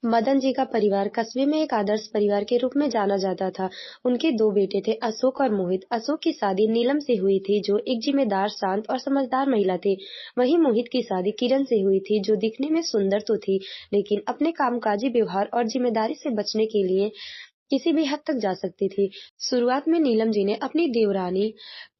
मदन जी का परिवार कस्बे में एक आदर्श परिवार के रूप में जाना जाता था। उनके दो बेटे थे, अशोक और मोहित। अशोक की शादी नीलम से हुई थी, जो एक जिम्मेदार, शांत और समझदार महिला थी। वहीं मोहित की शादी किरण से हुई थी, जो दिखने में सुंदर तो थी, लेकिन अपने कामकाजी व्यवहार और जिम्मेदारी से बचने के लिए किसी भी हद तक जा सकती थी। शुरुआत में नीलम जी ने अपनी देवरानी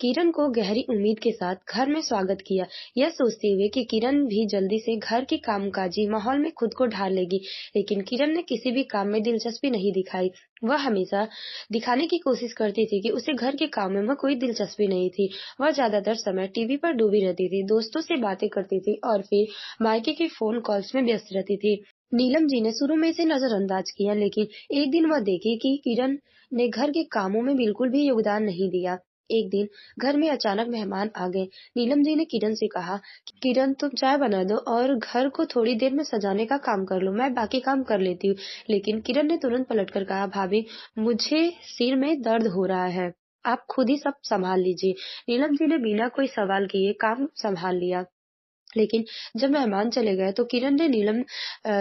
किरण को गहरी उम्मीद के साथ घर में स्वागत किया, यह सोचते हुए कि किरण भी जल्दी से घर के कामकाजी माहौल में खुद को ढाल लेगी। लेकिन किरण ने किसी भी काम में दिलचस्पी नहीं दिखाई। वह हमेशा दिखाने की कोशिश करती थी कि उसे घर के काम में कोई दिलचस्पी नहीं थी। वह ज्यादातर समय टीवी पर डूबी रहती थी, दोस्तों से बातें करती थी और फिर मायके के फोन कॉल्स में व्यस्त रहती थी। नीलम जी ने शुरू में इसे नजरअंदाज किया, लेकिन एक दिन वह देखी कि किरण ने घर के कामों में बिल्कुल भी योगदान नहीं दिया। एक दिन घर में अचानक मेहमान आ गए। नीलम जी ने किरण से कहा, किरण तुम चाय बना दो और घर को थोड़ी देर में सजाने का काम कर लो, मैं बाकी काम कर लेती हूँ। लेकिन किरण ने तुरंत पलटकर कहा, भाभी मुझे सिर में दर्द हो रहा है, आप खुद ही सब संभाल लीजिए। नीलम जी ने बिना कोई सवाल किए काम संभाल लिया। लेकिन जब मेहमान चले गए तो किरण ने नीलम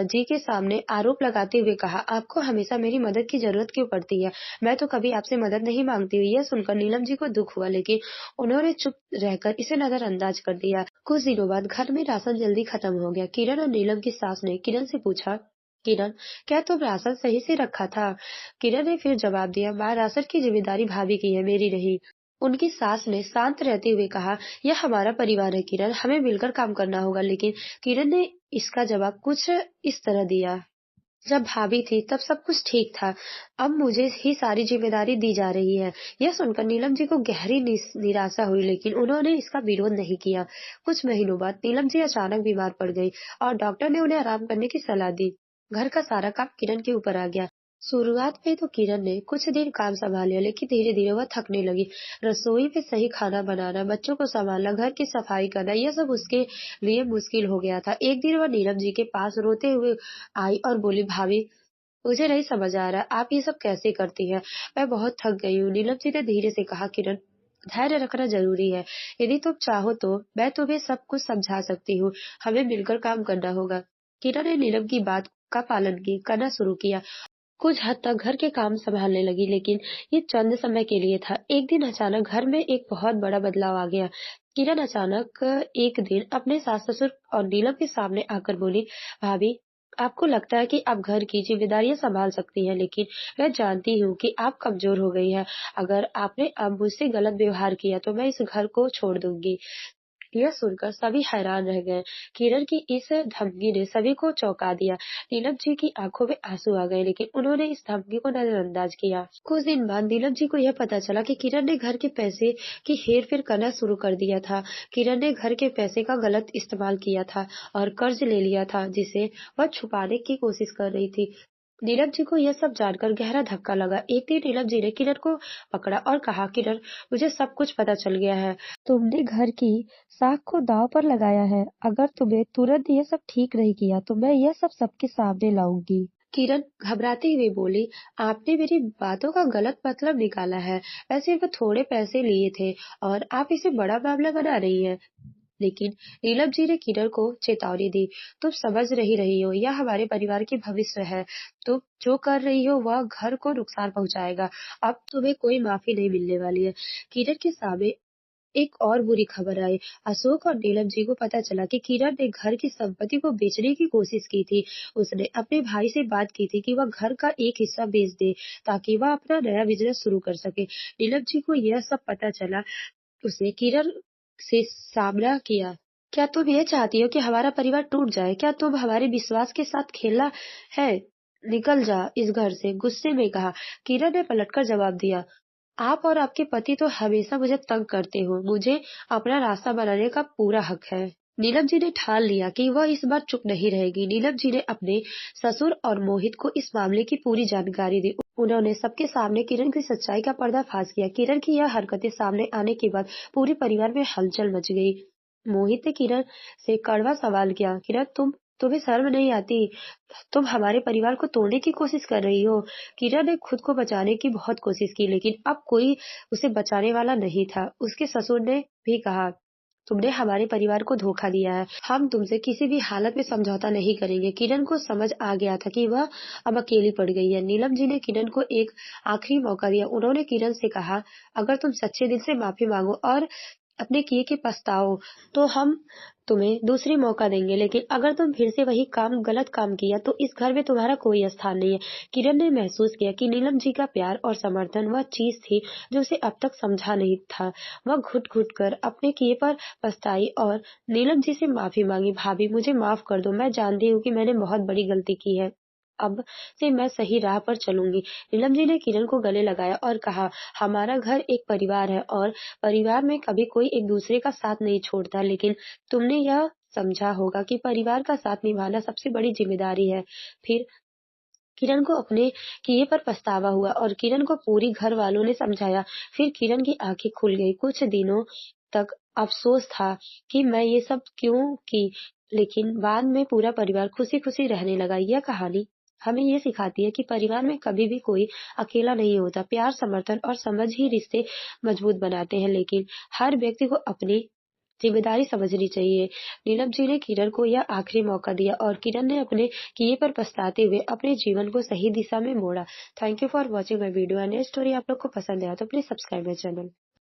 जी के सामने आरोप लगाते हुए कहा, आपको हमेशा मेरी मदद की जरूरत क्यों पड़ती है? मैं तो कभी आपसे मदद नहीं मांगती हुई। यह सुनकर नीलम जी को दुख हुआ, लेकिन उन्होंने चुप रहकर इसे नजरअंदाज कर दिया। कुछ दिनों बाद घर में राशन जल्दी खत्म हो गया। किरण और नीलम की सास ने किरण से पूछा, किरण क्या तुम राशन सही से रखा था? किरण ने फिर जवाब दिया, माँ राशन की जिम्मेदारी भाभी की है, मेरी नहीं। उनकी सास ने शांत रहते हुए कहा, यह हमारा परिवार है किरण, हमें मिलकर काम करना होगा। लेकिन किरण ने इसका जवाब कुछ इस तरह दिया, जब भाभी थी तब सब कुछ ठीक था, अब मुझे ही सारी जिम्मेदारी दी जा रही है। यह सुनकर नीलम जी को गहरी निराशा हुई, लेकिन उन्होंने इसका विरोध नहीं किया। कुछ महीनों बाद नीलम जी अचानक बीमार पड़ गई और डॉक्टर ने उन्हें आराम करने की सलाह दी। घर का सारा काम किरण के ऊपर आ गया। शुरुआत में तो किरण ने कुछ दिन काम संभाल लिया, लेकिन धीरे धीरे वह थकने लगी। रसोई में सही खाना बनाना, बच्चों को संभालना, घर की सफाई करना, यह सब उसके लिए मुश्किल हो गया था। एक दिन वह नीलम जी के पास रोते हुए आई और बोली, भाभी मुझे नहीं समझ आ रहा आप ये सब कैसे करती हैं, मैं बहुत थक गई हूँ। नीलम जी ने धीरे से कहा, किरण धैर्य रखना जरूरी है, यदि तुम चाहो तो मैं तुम्हें सब कुछ समझा सकती हूँ, हमें मिलकर काम करना होगा। किरण ने नीलम की बात का पालन करना शुरू किया, कुछ हद तक घर के काम संभालने लगी, लेकिन ये चंद समय के लिए था। एक दिन अचानक घर में एक बहुत बड़ा बदलाव आ गया। किरण अचानक एक दिन अपने सास ससुर और नीलम के सामने आकर बोली, भाभी आपको लगता है कि आप घर की जिम्मेदारियां संभाल सकती हैं, लेकिन मैं जानती हूँ कि आप कमजोर हो गई हैं। अगर आपने अब मुझसे गलत व्यवहार किया तो मैं इस घर को छोड़ दूंगी। यह सुनकर सभी हैरान रह गए। किरण की इस धमकी ने सभी को चौंका दिया। नीलम जी की आंखों में आंसू आ गए, लेकिन उन्होंने इस धमकी को नजरअंदाज किया। कुछ दिन बाद नीलम जी को यह पता चला कि किरण ने घर के पैसे की हेर फेर करना शुरू कर दिया था। किरण ने घर के पैसे का गलत इस्तेमाल किया था और कर्ज ले लिया था, जिसे वह छुपाने की कोशिश कर रही थी। नीलम जी को यह सब जानकर गहरा धक्का लगा। एक दिन नीलम जी ने किरण को पकड़ा और कहा, किरण मुझे सब कुछ पता चल गया है, तुमने घर की साख को दांव पर लगाया है। अगर तुमने तुरंत ये सब ठीक नहीं किया तो मैं यह सब सबके सामने लाऊंगी। किरण घबराती हुई बोली, आपने मेरी बातों का गलत मतलब निकाला है, मैं सिर्फ थोड़े पैसे लिए थे और आप इसे बड़ा मामला बना रही हैं। लेकिन नीलम जी ने किरण को चेतावनी दी, तुम समझ नहीं रही हो, यह हमारे परिवार की भविष्य है, तुम जो कर रही हो वह घर को नुकसान पहुंचाएगा, अब तुम्हें कोई माफी नहीं मिलने वाली है। किरण के सामने एक और बुरी खबर आई। अशोक और नीलम जी को पता चला कि किरण ने घर की संपत्ति को बेचने की कोशिश की थी। उसने अपने भाई से बात की थी कि वह घर का एक हिस्सा बेच दे, ताकि वह अपना नया बिजनेस शुरू कर सके। नीलम जी को यह सब पता चला, उसने किरण से सामना किया। क्या तुम ये चाहती हो कि हमारा परिवार टूट जाए? क्या तुम हमारे विश्वास के साथ खेला है? निकल जा इस घर से, गुस्से में कहा। किरण ने पलटकर जवाब दिया, आप और आपके पति तो हमेशा मुझे तंग करते हो, मुझे अपना रास्ता बनाने का पूरा हक है। नीलम जी ने ठान लिया कि वह इस बार चुप नहीं रहेगी। नीलम जी ने अपने ससुर और मोहित को इस मामले की पूरी जानकारी दी। उन्होंने सबके सामने किरण की सच्चाई का पर्दाफाश किया। किरण की यह हरकतें सामने आने के बाद पूरे परिवार में हलचल मच गई। मोहित ने किरण से कड़वा सवाल किया, किरण तुम्हें शर्म नहीं आती? तुम हमारे परिवार को तोड़ने की कोशिश कर रही हो। किरण ने खुद को बचाने की बहुत कोशिश की, लेकिन अब कोई उसे बचाने वाला नहीं था। उसके ससुर ने भी कहा, तुमने हमारे परिवार को धोखा दिया है। हम तुमसे किसी भी हालत में समझौता नहीं करेंगे। किरण को समझ आ गया था कि वह अब अकेली पड़ गई है। नीलम जी ने किरण को एक आखिरी मौका दिया। उन्होंने किरण से कहा, अगर तुम सच्चे दिल से माफी मांगो और अपने किए के पछताओ, तो हम तुम्हें दूसरी मौका देंगे। लेकिन अगर तुम फिर से वही गलत काम किया, तो इस घर में तुम्हारा कोई स्थान नहीं है। किरण ने महसूस किया कि नीलम जी का प्यार और समर्थन वह चीज थी जो उसे अब तक समझा नहीं था। वह घुट-घुट कर अपने किए पर पछताई और नीलम जी से माफी मांगी। भाभी, मुझे माफ कर दो। मैं जानती हूँ कि मैंने बहुत बड़ी गलती की है। अब से मैं सही राह पर चलूंगी। नीलम जी ने किरण को गले लगाया और कहा, हमारा घर एक परिवार है और परिवार में कभी कोई एक दूसरे का साथ नहीं छोड़ता, लेकिन तुमने यह समझा होगा कि परिवार का साथ निभाना सबसे बड़ी जिम्मेदारी है। फिर किरण को अपने किए पर पछतावा हुआ और किरण को पूरी घर वालों ने समझाया। फिर किरण की आंखें खुल गई। कुछ दिनों तक अफसोस था कि मैं ये सब क्यों की, लेकिन बाद में पूरा परिवार खुशी-खुशी रहने लगा। यह कहानी हमें ये सिखाती है कि परिवार में कभी भी कोई अकेला नहीं होता। प्यार, समर्थन और समझ ही रिश्ते मजबूत बनाते हैं, लेकिन हर व्यक्ति को अपनी जिम्मेदारी समझनी चाहिए। नीलम जी ने किरण को यह आखिरी मौका दिया और किरण ने अपने किए पर पछताते हुए अपने जीवन को सही दिशा में मोड़ा। Thank you for watching my video and ये स्टोरी आप लोग को पसंद आया तो प्लीज सब्सक्राइब माय चैनल।